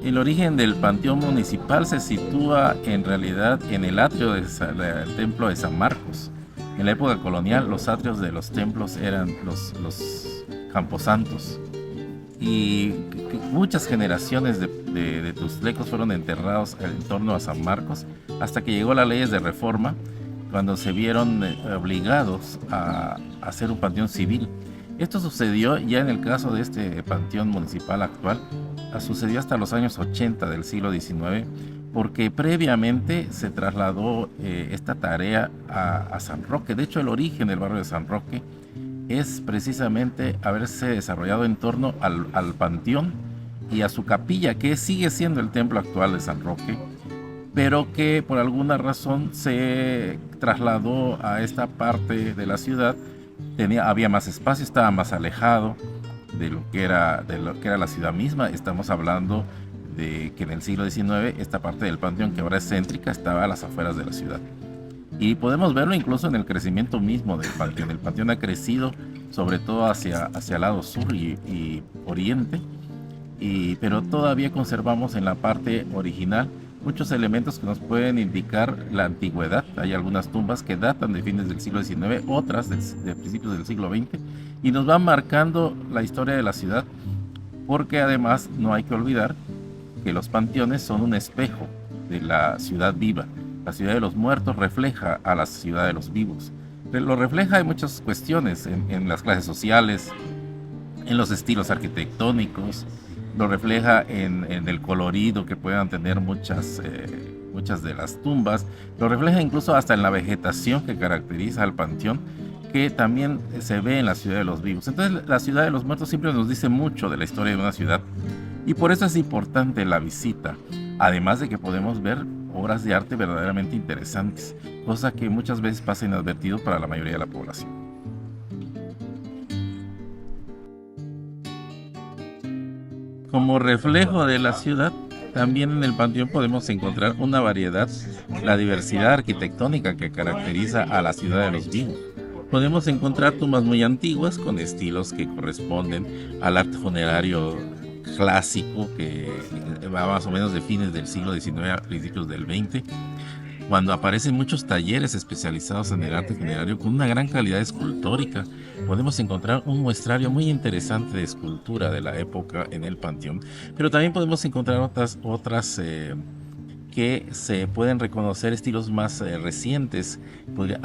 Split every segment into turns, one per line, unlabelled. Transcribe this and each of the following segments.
El origen del panteón municipal se sitúa en realidad en el atrio del templo de San Marcos. En la época colonial, los atrios de los templos eran los camposantos y muchas generaciones de tuzlecos fueron enterrados en torno a San Marcos hasta que llegó las leyes de reforma, cuando se vieron obligados a hacer un panteón civil. Esto sucedió ya en el caso de este panteón municipal actual, sucedió hasta los años 80 del siglo XIX, porque previamente se trasladó esta tarea a San Roque. De hecho, el origen del barrio de San Roque es precisamente haberse desarrollado en torno al panteón y a su capilla, que sigue siendo el templo actual de San Roque, pero que por alguna razón se trasladó a esta parte de la ciudad. Había más espacio, estaba más alejado de lo que era la ciudad misma. Estamos hablando de que en el siglo XIX esta parte del panteón, que ahora es céntrica, estaba a las afueras de la ciudad. Y podemos verlo incluso en el crecimiento mismo del panteón. El panteón ha crecido sobre todo hacia el lado sur y oriente, pero todavía conservamos en la parte original muchos elementos que nos pueden indicar la antigüedad. Hay algunas tumbas que datan de fines del siglo XIX, otras de principios del siglo XX, y nos van marcando la historia de la ciudad, porque además no hay que olvidar que los panteones son un espejo de la ciudad viva. La ciudad de los muertos refleja a la ciudad de los vivos. Lo refleja en muchas cuestiones, en las clases sociales, en los estilos arquitectónicos, lo refleja en el colorido que puedan tener muchas de las tumbas, lo refleja incluso hasta en la vegetación que caracteriza al panteón, que también se ve en la ciudad de los vivos. Entonces, la ciudad de los muertos siempre nos dice mucho de la historia de una ciudad, y por eso es importante la visita, además de que podemos ver obras de arte verdaderamente interesantes, cosa que muchas veces pasa inadvertido para la mayoría de la población. Como reflejo de la ciudad, también en el panteón podemos encontrar una variedad, la diversidad arquitectónica que caracteriza a la ciudad de los vivos. Podemos encontrar tumbas muy antiguas con estilos que corresponden al arte funerario clásico, que va más o menos de fines del siglo XIX a principios del XX, cuando aparecen muchos talleres especializados en el arte funerario con una gran calidad escultórica. Podemos encontrar un muestrario muy interesante de escultura de la época en el panteón, pero también podemos encontrar otras que se pueden reconocer estilos más recientes,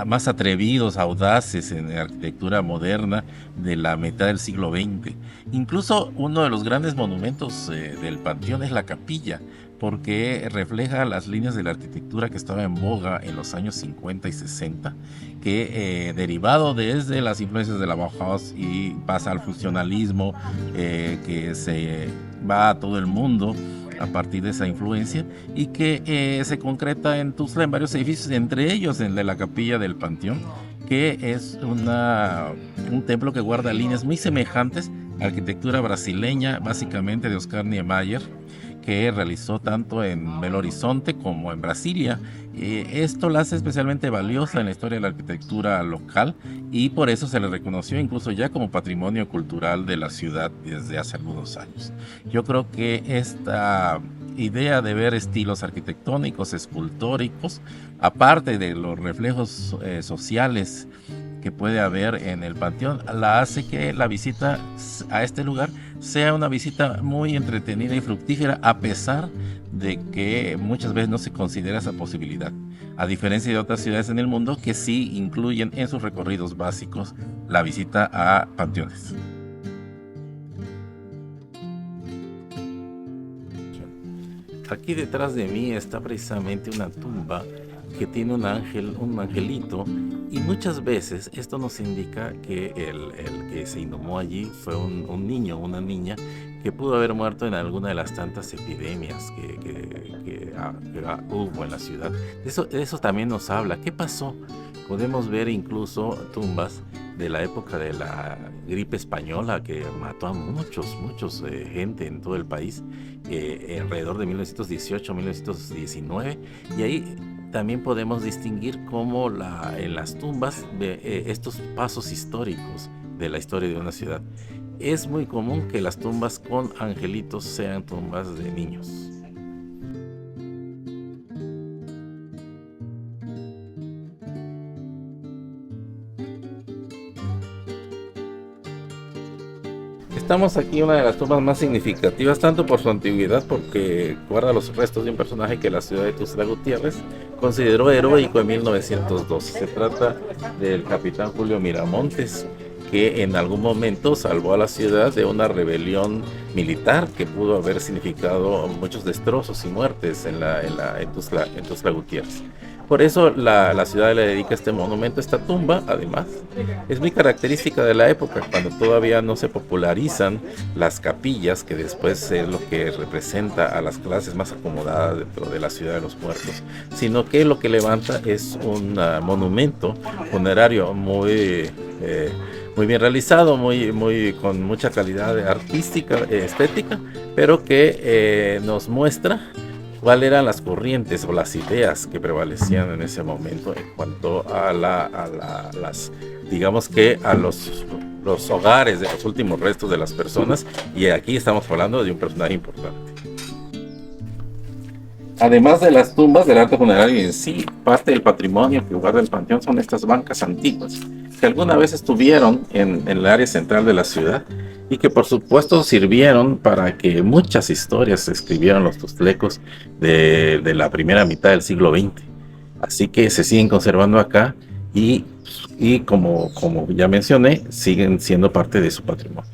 más atrevidos, audaces en la arquitectura moderna de la mitad del siglo XX. Incluso uno de los grandes monumentos del panteón es la capilla, porque refleja las líneas de la arquitectura que estaba en boga en los años 50 y 60, que derivado desde las influencias de la Bauhaus y pasa al funcionalismo, que se va a todo el mundo a partir de esa influencia, y que se concreta en Tuzla en varios edificios, entre ellos el de la capilla del Panteón, que es un templo que guarda líneas muy semejantes a la arquitectura brasileña, básicamente de Oscar Niemeyer, que realizó tanto en Belo Horizonte como en Brasilia. Esto la hace especialmente valiosa en la historia de la arquitectura local, y por eso se le reconoció incluso ya como patrimonio cultural de la ciudad desde hace algunos años. Yo creo que esta idea de ver estilos arquitectónicos, escultóricos, aparte de los reflejos sociales que puede haber en el panteón, la hace que la visita a este lugar sea una visita muy entretenida y fructífera, a pesar de que muchas veces no se considera esa posibilidad, a diferencia de otras ciudades en el mundo que sí incluyen en sus recorridos básicos la visita a panteones. Aquí detrás de mí está precisamente una tumba que tiene un angelito, y muchas veces esto nos indica que el que se inhumó allí fue un niño, una niña, que pudo haber muerto en alguna de las tantas epidemias que hubo en la ciudad. De eso también nos habla. ¿Qué pasó? Podemos ver incluso tumbas de la época de la gripe española, que mató a mucha gente en todo el país, alrededor de 1918-1919, y ahí también podemos distinguir cómo en las tumbas de estos pasos históricos de la historia de una ciudad. Es muy común que las tumbas con angelitos sean tumbas de niños. encontramos aquí una de las tumbas más significativas, tanto por su antigüedad, porque guarda los restos de un personaje que la ciudad de Tuxtla Gutiérrez consideró heroico en 1912. Se trata del capitán Julio Miramontes, que en algún momento salvó a la ciudad de una rebelión militar que pudo haber significado muchos destrozos y muertes en Tuxtla Gutiérrez. Por eso la ciudad le dedica este monumento, esta tumba. Además, es muy característica de la época, cuando todavía no se popularizan las capillas, que después es lo que representa a las clases más acomodadas dentro de la ciudad de los muertos, sino que lo que levanta es un monumento funerario muy bien realizado, con mucha calidad artística, estética, pero que nos muestra cuáles eran las corrientes o las ideas que prevalecían en ese momento en cuanto a digamos que a los hogares de los últimos restos de las personas, y aquí estamos hablando de un personaje importante. Además de las tumbas del arte funerario en sí, parte del patrimonio que guarda el panteón son estas bancas antiguas, que alguna vez estuvieron en el área central de la ciudad y que por supuesto sirvieron para que muchas historias se escribieran los tuxtlecos de la primera mitad del siglo XX. Así que se siguen conservando acá y como ya mencioné, siguen siendo parte de su patrimonio.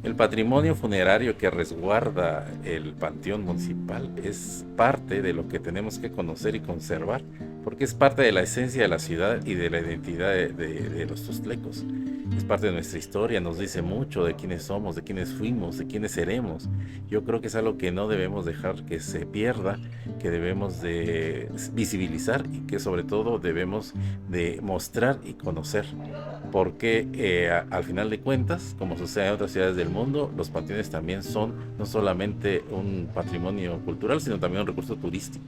El patrimonio funerario que resguarda el panteón municipal es parte de lo que tenemos que conocer y conservar, porque es parte de la esencia de la ciudad y de la identidad de los tuxtlecos. Es parte de nuestra historia, nos dice mucho de quiénes somos, de quiénes fuimos, de quiénes seremos. Yo creo que es algo que no debemos dejar que se pierda, que debemos de visibilizar y que sobre todo debemos de mostrar y conocer, porque al final de cuentas, como sucede en otras ciudades del mundo, los panteones también son no solamente un patrimonio cultural, sino también un recurso turístico.